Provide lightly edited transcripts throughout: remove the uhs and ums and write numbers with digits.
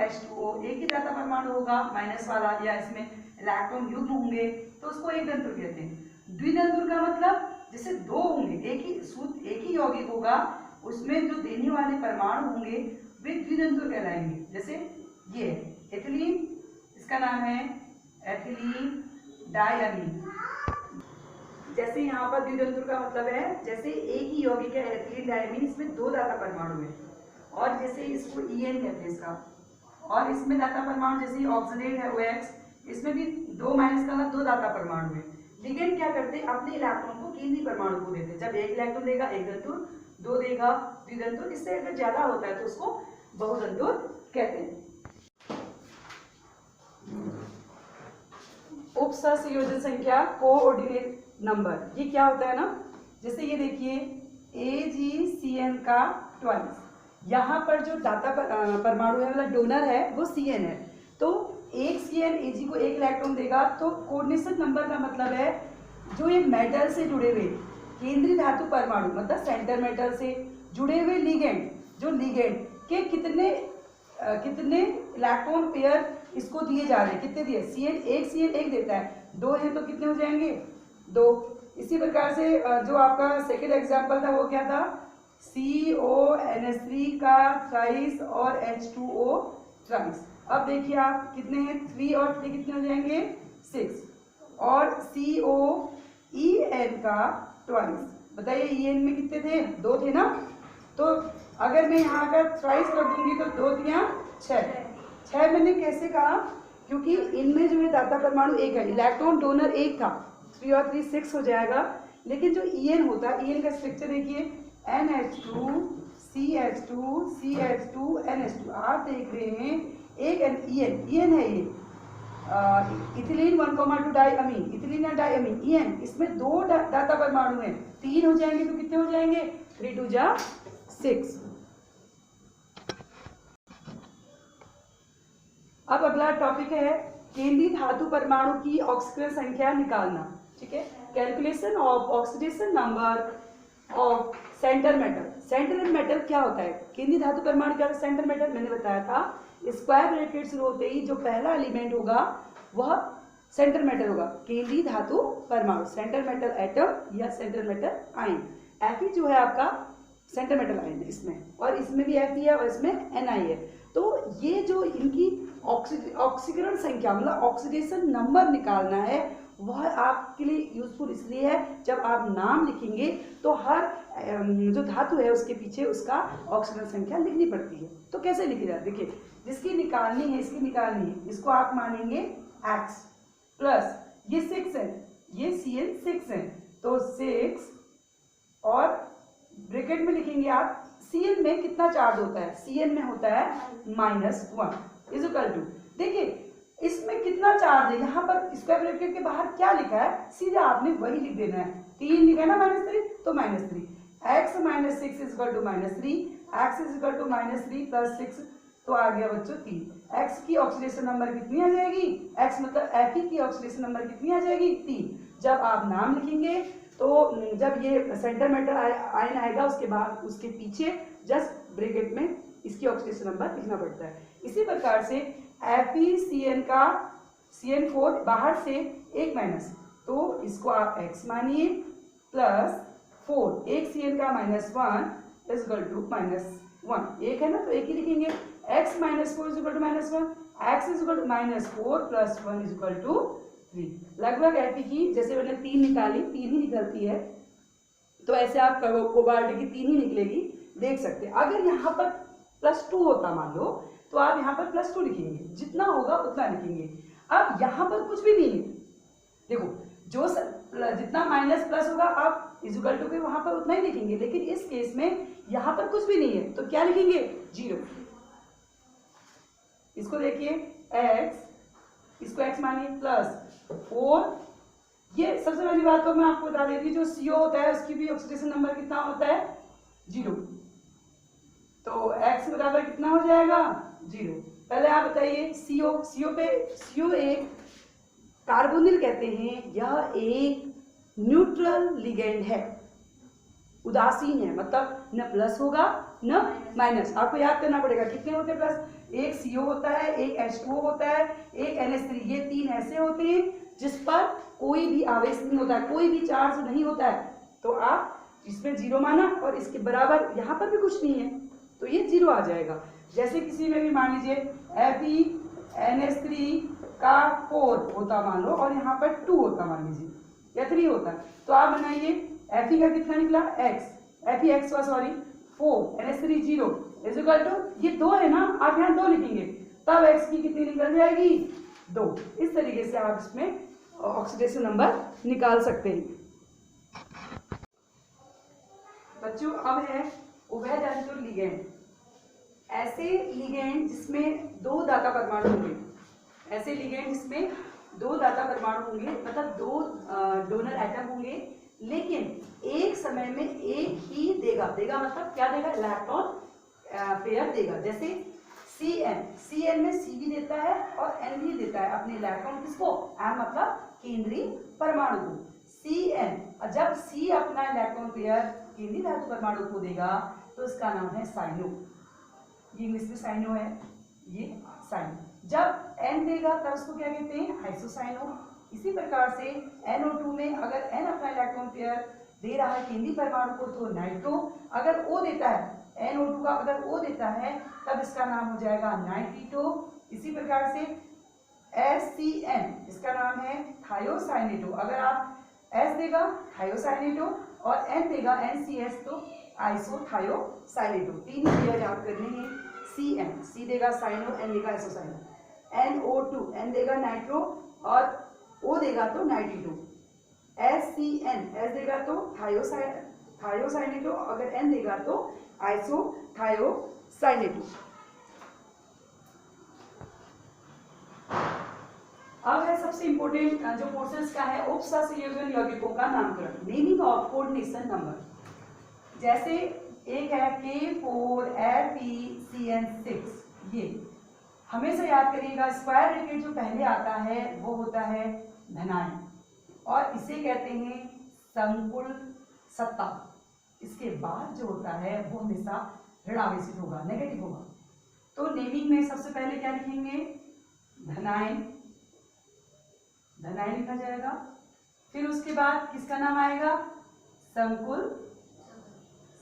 H2O एक ही दाता परमाणु होगा माइनस वाला, या इसमें इलेक्ट्रॉन युग्म होंगे तो उसको एक दंतुर कहते हैं। द्विदंतुर का मतलब जैसे दो होंगे, एक ही यौगिक होगा, उसमें जो देने वाले परमाणु होंगे वे द्विदंतुर कहलाएंगे। जैसे ये एथिलीन, इसका नाम है एथिलीन डायमीन। जैसे यहाँ पर द्विदंतुर का मतलब है जैसे एक ही यौगिक है एथिलीन डायमीन, इसमें दो दाता परमाणु है, और जैसे इसको EN कहते हैं इसका, और इसमें दाता परमाणु जैसे ऑक्सीडेट है OX, इसमें भी दो माइनस का दो दाता परमाणु है। लिगेंड क्या करते हैं, अपने इलेक्ट्रॉन को केंद्रीय परमाणु को देते हैं। जब एक इलेक्ट्रॉन देगा एक दंतुर, दो देगा द्विदंतुर, इससे अगर ज्यादा होता है तो उसको बहुदंतुर कहते हैं। उपसंयोजन संख्या कोऑर्डिनेट नंबर, ये क्या होता है ना, जैसे ये देखिए AgCN का ट्वाइस, यहाँ पर जो दाता परमाणु है मतलब डोनर है वो CN है, तो एक CN Ag को एक इलेक्ट्रॉन देगा। तो कोऑर्डिनेशन नंबर का मतलब है जो ये मेटल से जुड़े हुए केंद्रीय धातु परमाणु मतलब सेंटर मेटल से जुड़े हुए लिगेंड, जो लिगेंड के कितने इलेक्ट्रॉन पेयर इसको दिए जा रहे हैं, कितने दिए, CN एक देता है, दो है तो कितने हो जाएंगे, दो। इसी प्रकार से जो आपका सेकेंड एग्जाम्पल था वो क्या था, CONH3 का थ्राइस और H2O थ्राइस। अब देखिए आप कितने हैं, 3 और 3 कितने हो जाएंगे, 6, और COEN का ट्वाइस, बताइए EN में कितने थे, दो थे ना, तो अगर मैं यहाँ का थ्राइस कर दूंगी तो दो दिया 6 मैंने कैसे कहा, क्योंकि इनमें जो है दाता परमाणु एक है, इलेक्ट्रॉन डोनर एक था, 3 और 3 6 हो जाएगा। लेकिन जो EN होता है, EN का स्ट्रक्चर देखिए NH2 CH2 CH2 NH2, आप देख रहे हैं एक EN है ये इथिलीन 1,2 डाइअमीन, इथिलीन या डाइअमीन EN, इसमें दो दाता परमाणु हैं, 3 हो जाएंगे तो कितने हो जाएंगे, 3 2 जा 6। अब अगला टॉपिक है केंद्रीय धातु परमाणु की ऑक्सीजन संख्या निकालना, ठीक है। Calculation of oxidation number of centre metal. Centre metal क्या होता है, केंद्रीय धातु परमाणु क्या होता है, सेंटर मेटल मैंने बताया था, स्क्वायर ब्रैकेट शुरू होते ही जो पहला एलिमेंट होगा वह सेंटर मेटल होगा, केंद्रीय धातु परमाणु, सेंटर मेटल एटम या सेंटर मेटल आयन। Fe जो है आपका सेंटर मेटल आयन है इसमें, और इसमें भी Fe है और इसमें Ni है। तो ये जो इनकी ऑक्सीकरण संख्या मतलब ऑक्सीडेशन नंबर निकालना है, वह आपके लिए यूजफुल इसलिए है जब आप नाम लिखेंगे तो हर जो धातु है उसके पीछे उसका ऑक्सीजन संख्या लिखनी पड़ती है। तो कैसे लिखी जाए, देखिए जिसकी निकालनी है इसको आप मानेंगे X प्लस ये 6 है, ये CN 6 है, तो 6 और ब्रैकेट में लिखेंगे आप CN में कितना चार्ज होता है, CN में होता है -1 इक्वल टू, देखिए इसमें कितना चार्ज है, यहाँ पर स्क्वायर ब्रैकेट के बाहर क्या लिखा है, सीधा आपने वही लिख देना है, 3 लिखा है ना -3 तो -3, x - 6 equal to -3, x equal to -3 plus 6, तो आ गया बच्चों 3। x की ऑक्सीडेशन नंबर कितनी आ जाएगी, x मतलब Fe की ऑक्सीडेशन नंबर कितनी आ जाएगी 3। जब आप नाम लिखेंगे तो जब ये सेंटर मेटल आयन आएगा उसके बाद उसके पीछे जस्ट ब्रैकेट में इसकी ऑक्सीडेशन नंबर लिखना पड़ता है। इसी प्रकार से FeCN का CN4 बाहर से एक माइनस, तो इसको आप x मानिए प्लस 4, एक CN का -1 इक्वल टू -1, एक है ना तो एक ही लिखेंगे, x - 4 equal to -1, x equal to -4 plus 1 equal to 3। लगभग Fe की जैसे मैंने 3 निकाली, 3 ही निकलती है, तो ऐसे आप कोबाल्ट की 3 ही निकलेगी, देख सकते हैं। अगर यहाँ पर +2 होता मान लो तो आप यहाँ पर +2 लिखेंगे, जितना होगा उतना लिखेंगे। अब यहाँ पर कुछ भी नहीं है, देखो जो जितना माइनस प्लस होगा आप इक्वल टू के वहां पर उतना ही लिखेंगे, लेकिन इस केस में यहाँ पर कुछ भी नहीं है तो क्या लिखेंगे 0। इसको देखिए x, इसको x मानिए प्लस 4, ये सबसे पहली बात तो मैं आपको बता देती हूँ, जो CO होता है उसकी भी ऑक्सीडेशन नंबर कितना होता है 0, तो x बराबर कितना हो जाएगा 0। पहले आप बताइए CO एक कार्बोनिल कहते हैं, यह एक न्यूट्रल लिगेंड है, उदासीन है, मतलब न प्लस होगा न माइनस। आपको याद करना पड़ेगा कितने होते हैं प्लस, एक CO होता है, एक H2O होता है, एक NH3, ये 3 ऐसे होते हैं जिस पर कोई भी आवेश नहीं होता है, कोई भी चार्ज नहीं होता है। तो आप इसमें 0 माना और इसके बराबर यहाँ पर भी कुछ नहीं है तो ये 0 आ जाएगा। जैसे किसी में भी मान लीजिए FeNH3 का 4 होता मान लो और यहाँ पर 2 होता मान लीजिए या 3 होता है, तो आप बनाइए Fe का कितना निकला x, Fex का sorry 4, NH3 0 is equal to, ये 2 है ना, आप यहाँ 2 लिखेंगे तब x की कितनी निकल जाएगी 2। इस तरीके से आप इसमें ऑक्सीडेशन नंबर निकाल सकते हैं। बच्चों अब है उभयतंतु लिगेंड। ऐसे लिगेंड जिसमें 2 दाता परमाणु होंगे, ऐसे लिगेंड जिसमें 2 दाता परमाणु होंगे, मतलब 2 डोनर एटम होंगे, लेकिन एक समय में एक ही देगा मतलब क्या देगा, इलेक्ट्रॉन पेयर देगा। जैसे CN में C भी देता है और N भी देता है अपने इलेक्ट्रॉन, किसको, M मतलब केंद्रीय परमाणु को। CN जब C अपना इलेक्ट्रॉन पेयर केंद्रीय धातु परमाणु को देगा तो इसका नाम है साइनो, ये इंग्लिश में साइनो है, ये साइन। जब N देगा तब उसको क्या कहते हैं, आइसोसाइनो। इसी प्रकार से NO2 में अगर N अपना इलेक्ट्रॉन पेयर दे रहा है केंद्रीय परमाणु को तो नाइट्रो, अगर O देता है NO2 का अगर O देता है तब इसका नाम हो जाएगा नाइट्रिटो। इसी प्रकार से SCN इसका नाम है थायोसाइनेटो, अगर आप S देगा थायोसाइनेटो और N देगा NCS तो आइसोथायोसाइनेटो। 3 क्रिया याद करनी है। CN C देगा साइनो, N देगा आइसोसाइनो। NO2 N देगा नाइट्रो और O देगा तो नाइट्रिटो। SCN S देगा तो थायोसाइनेटो, अगर N देगा तो आइसोथायोसाइनेटो। अब है सबसे इंपॉर्टेंट जो पोर्शन का है, उपसंयोजन यौगिकों का नामकरण, नेमिंग ऑफ कोऑर्डिनेशन नंबर। जैसे एक है K4FeCN6, ये हमेशा याद करिएगा, स्क्वायर ब्रैकेट जो पहले आता है वो होता है धनायन और इसे कहते हैं संकुल सत्ता। इसके बाद जो होता है वो हमेशा ऋणावेशित होगा, नेगेटिव होगा। तो नेमिंग में सबसे पहले क्या लिखेंगे, धनायन लिखा जाएगा। फिर उसके बाद किसका नाम आएगा,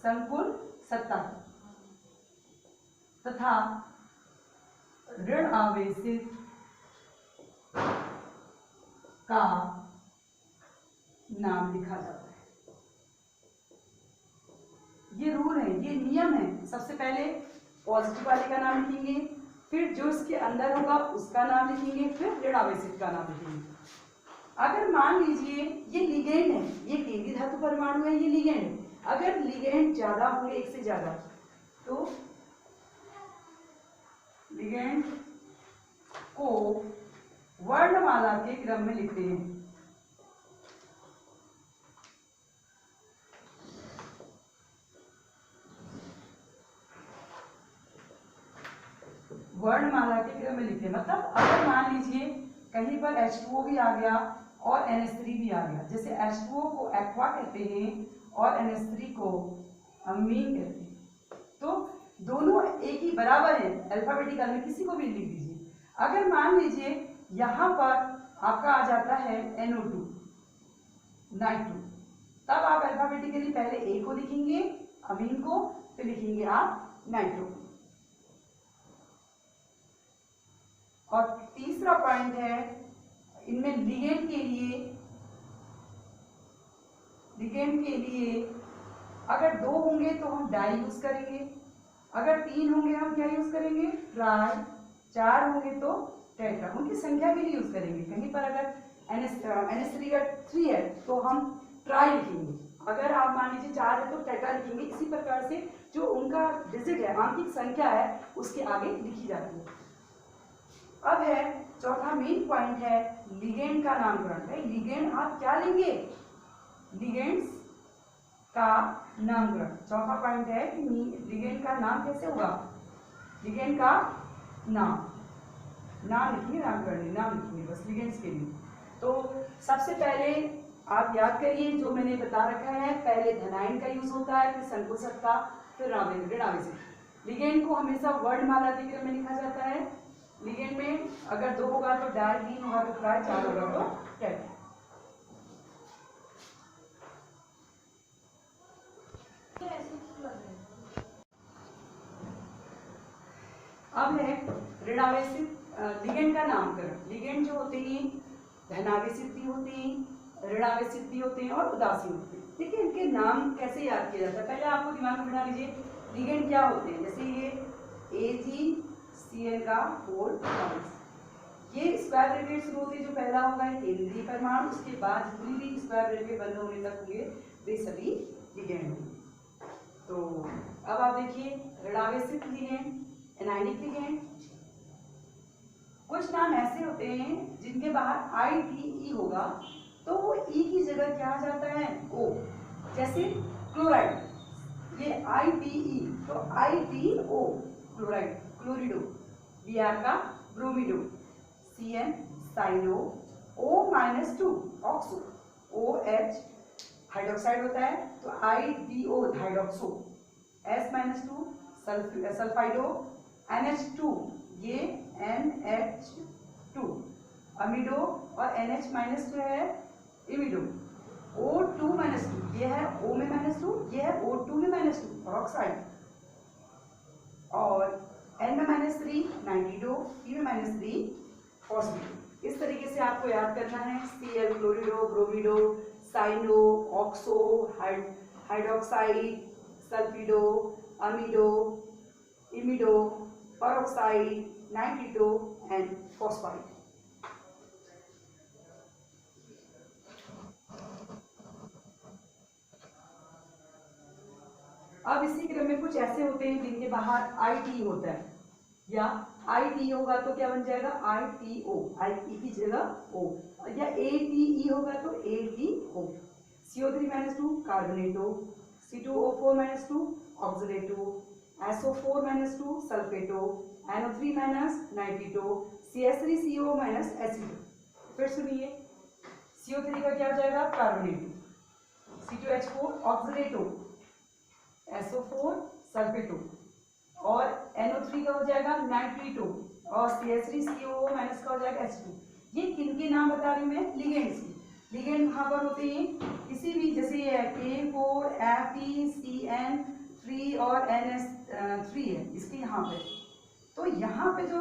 संकुल सत्ता तथा ऋण आवेशित का नाम लिखा जाता है। ये रूल है, ये नियम है। सबसे पहले पॉजिटिव वाले का नाम लिखेंगे, फिर जो इसके अंदर होगा उसका नाम लिखेंगे, फिर ऋण आवेशित का नाम लिखेंगे। अगर मान लीजिए ये लिगेंड है, ये केंद्रीय धातु परमाणु है, ये लिगेंड है, अगर लिगेंड ज्यादा होंगे, एक से ज्यादा, तो लिगेंड को वर्णमाला के क्रम में लिखते हैं। वर्णमाला के क्रम में लिखते हैं, मतलब अगर मान लीजिए कहीं पर H2O भी आ गया और NH3 भी आ गया, जैसे H2O को एक्वा कहते हैं और NH3 को अमीन कहते हैं, तो दोनों एक ही बराबर है, अल्फाबेटिकल में किसी को भी लिख दीजिए। अगर मान लीजिए यहाँ पर आपका आ जाता है NO2 नाइट्रो, तब आप अल्फाबेटिकली पहले ए को लिखेंगे अमीन को, फिर लिखेंगे आप नाइट्रो। और तीसरा पॉइंट है इनमें लिगेंड के लिए अगर 2 होंगे तो हम डाई यूज करेंगे, अगर 3 होंगे हम क्या यूज करेंगे, ट्राई, 4 होंगे तो टेट्रा, उनकी संख्या भी नहीं यूज करेंगे। कहीं पर अगर NH3 का 3 है तो हम ट्राई लिखेंगे, अगर आप मान लीजिए 4 है तो टेट्रा लिखेंगे। इसी प्रकार से जो उनका डिजिट है, आंकिक संख्या है, उसके आगे लिखी जाती है। अब है चौथा मेन पॉइंट है लिगेंड का नामकरण। भाई लिगेंड आप क्या लेंगे, लिगेंड्स का नामकरण। चौथा पॉइंट है कि लिगेंड का नाम कैसे होगा, लिगेंड का नाम लिखिए, नाम लिखिए बस लिगेंड्स के लिए। तो सबसे पहले आप याद करिए जो मैंने बता रखा है, पहले धनायन का यूज होता है, फिर संकुल सत्ता, फिर ऋण आवेशित। लिगेंड को हमेशा वर्णमाला के क्रम में लिखा जाता है। लिगेंड में अगर 2 होगा तो डाई, 3 होगा तो ट्राई, 4 होगा तो टेट। अब है ऋणावेशित लिगेंड का नामकरण। लिगेंड जो होते हैं धनावेशित भी होते हैं, ऋणावेशित भी होते हैं और उदासीन होते हैं। ठीक है, इनके नाम कैसे याद किया जाता है पहले आपको दिमाग में बिठा लीजिए। लिगेंड क्या होते हैं, जैसे ये AgCl का 4 बॉन्ड्स, ये स्क्वायर ब्रैकेट शुरू होते जो पहला होगा केंद्रीय परमाणु, उसके बाद जितनी भी स्क्वायर ब्रैकेट बंद होने तक होंगे वे सभी लिगेंड होंगे। तो अब आप देखिए ऋणावेशित लिगेंड, एनायनिक लिगेंड। कुछ नाम ऐसे होते हैं जिनके बाहर ITE होगा तो वो E की जगह क्या आ जाता है O, जैसे क्लोराइड, ये ITE तो ITO क्लोराइड, क्लोरिडो, Br का bromido, CN cyano, O-2 oxo, OH hydroxide होता है तो IDO हाइड्रोक्सो, S-2 सल्फाइडो, NH2 ये NH2 अमीडो और NH- जो है इमिडो, O2-2 ये है O में -2, ये है O2 में -2 ऑक्साइड, और N में -3 नाइट्रिडो, P में -3 फॉस्फेट। इस तरीके से आपको याद करना है Cl chlorido, bromido, cyano, oxo, hydroxide, sulfido, amido, imido, peroxide, nitrido and phosphide. अब इसी क्रम में कुछ ऐसे होते हैं जिनके बाहर IT होता है, या IT होगा तो क्या बन जाएगा ITO, I की जगह O, या ATE होगा तो ATO, CO3-2 कार्बोनेटो, C2O4-2 ऑक्सीडेटो, SO4-2 सल्फेटो, NO3- नाइट्रिटो, CH3CO- एसिडो। फिर सुनिए CO3 का क्या हो जाएगा कार्बोनेटो, C2H4 ऑक्सीडेटो, SO4 सल्फेटो, और NO3 का हो जाएगा नाइट्रिटो, और CH3CO- का हो जाएगा H2। ये किनके नाम बता रही हूँ मैं, लिगेंड्स की। लिगेंड कहाँ पर होते हैं, किसी भी, जैसे ये है K4 FeCN3 और NS3 है इसके यहाँ पे, तो यहाँ पे जो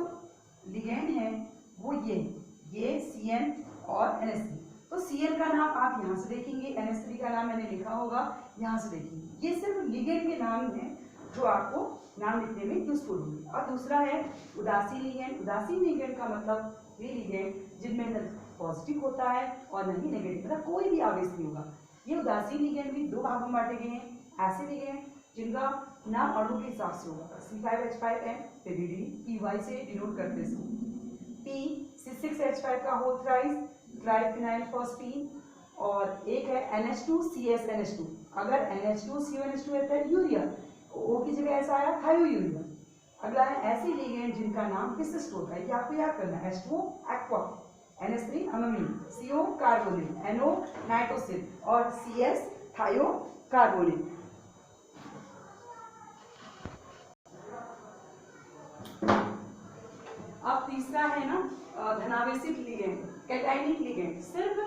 लिगेंड है वो ये CN और NS3, तो Cl का नाम आप यहाँ से देखेंगे, NS3 का नाम मैंने लिखा होगा यहाँ से देखेंगे। ये सिर्फ लिगेंड के नाम हैं जो आपको नाम लिखने में यूजफुल होंगे। और दूसरा है उदासीन लिगेंड। उदासीन लिगेंड का मतलब वे लिगेंड जिनमें न पॉजिटिव होता है और न ही नेगेटिव, मतलब कोई भी आवेश नहीं होगा। ये उदासीन लिगेंड भी 2 भागों में बांटे गए हैं। ऐसे लिगेंड जिनका नाम अणु के हिसाब से होगा, C5H5N PY से डिनोट करते हैं, P C6H5 का होल थ्राइस ट्राइफिनाइल फॉस्फीन, और एक है NH2CSNH2, अगर NH2CONH2 है तो यूरिया, O की जगह ऐसा आया थायो यूरिया। अगला है ऐसे लिगेंड जिनका नाम विशिष्ट होता है, ये आपको याद करना है, H2O एक्वा, NH3 अमीन, CO कार्बोनिल, NO नाइट्रोसिल और CS थायो कार्बोनिल। अब तीसरा है ना धनावेशित लिगेंड, कैटायनिक लिगेंड, सिर्फ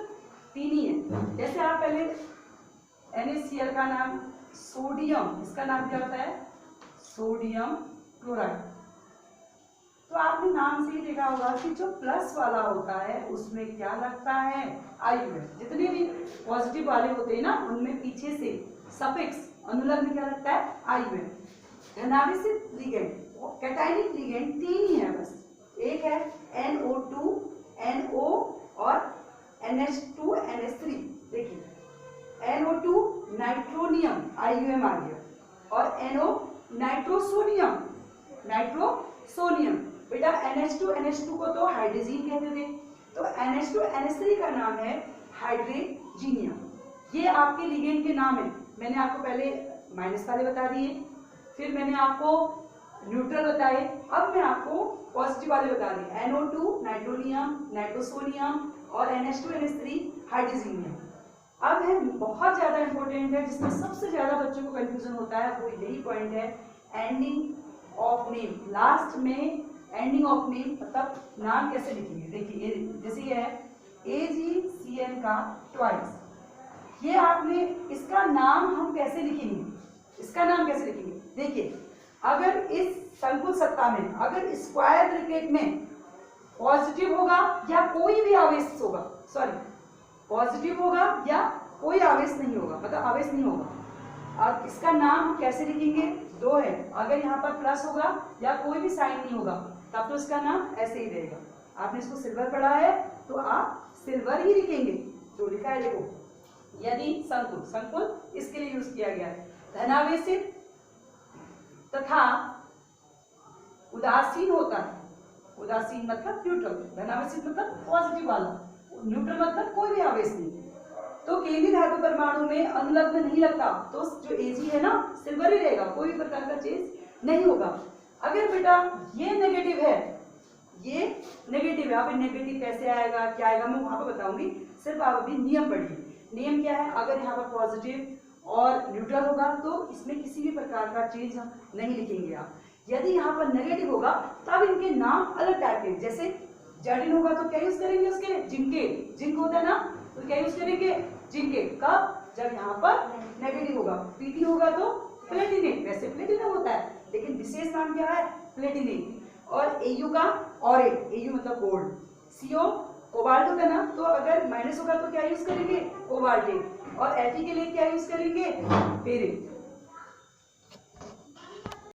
3 ही है। जैसे आप पहले NaCl का नाम सोडियम, इसका नाम क्या होता है सोडियम क्लोराइड, तो आपने नाम से ही देखा होगा कि जो प्लस वाला होता है उसमें क्या लगता है आयु। जितने भी पॉजिटिव वाले होते हैं ना उनमें पीछे से सफिक्स अनुलग्न में क्या लगता है आयु। धनावेशित लिगेंड कैटायनिक लिगेंड 3 ही है बस, एक है NO2 NO और NH2 NH3। देखिए NO2 नाइट्रोनियम IUM आ गया, और NO नाइट्रोसोनियम बेटा NH2 NH2 को तो हाइड्रोजीन कहते थे, तो NH2 NH3 का नाम है हाइड्रोजीनियम। ये आपके लिगेंड के नाम है। मैंने आपको पहले माइनस वाले बता दिए, फिर मैंने आपको न्यूट्रल बताए, अब मैं आपको पॉजिटिव वाले बता दिए, NO2 नाइट्रोनियम नाइट्रोसोनियम और NH2 NH3 हाइड्रोजीनियम। अब है बहुत ज्यादा इंपॉर्टेंट है, जिसमें सबसे ज्यादा बच्चों को कंफ्यूजन होता है, वो यही पॉइंट है, एंडिंग ऑफ नेम। लास्ट में एंडिंग ऑफ नेम मतलब नाम कैसे लिखेंगे। देखिए जैसे ये है AGCN का ट्वाइस, ये आपने इसका नाम हम कैसे लिखेंगे, इसका नाम कैसे लिखेंगे। देखिए अगर इस संकुल सत्ता में अगर स्क्वायर ब्रैकेट में पॉजिटिव होगा या कोई भी आवेश होगा, सॉरी पॉजिटिव होगा या कोई आवेश नहीं होगा, मतलब आवेश नहीं होगा, अब इसका नाम हम कैसे लिखेंगे, दो है, अगर यहाँ पर प्लस होगा या कोई भी साइन नहीं होगा तब तो इसका नाम ऐसे ही रहेगा। आपने इसको सिल्वर पढ़ा है तो आप सिल्वर ही लिखेंगे, जो लिखा है देखो, यदि संकुल, संकुल इसके लिए यूज किया गया है, धनावेशित तथा उदासीन होता है, उदासीन मतलब न्यूट्रल, धनावेशित मतलब पॉजिटिव वाला, न्यूट्रल मतलब कोई भी आवेश नहीं, तो केंद्रीय धातु परमाणु में अनुलग्न नहीं लगता, तो जो Ag है ना सिल्वर ही रहेगा, कोई भी प्रकार का चेंज नहीं होगा। अगर बेटा ये नेगेटिव है, ये नेगेटिव है, अब नेगेटिव कैसे आएगा क्या आएगा मैं वहां पर बताऊंगी, सिर्फ आप अभी नियम पढ़िए। नियम क्या है, अगर यहाँ पर पॉजिटिव और न्यूट्रल होगा तो इसमें किसी भी प्रकार का चेंज हम नहीं लिखेंगे आप। यदि यहाँ पर नेगेटिव होगा तब इनके नाम अलग टाइप के, जैसे जर्डिन होगा तो क्या यूज करेंगे उसके, जिंके, जिंक होता है ना तो क्या यूज करेंगे, जिंके, कब, जब यहाँ पर नेगेटिव होगा। पीटी होगा तो प्लेटिनम, वैसे प्लेटिनम होता है लेकिन विशेष नाम क्या है, प्लेटिनम। और एयू का ऑरेट, एयू मतलब गोल्ड, सीओ कोबाल्ट होगा ना, तो अगर माइनस होगा तो क्या यूज करेंगे, कोबाल्टेट, और एफी के लिए क्या यूज करेंगे, फेरिक।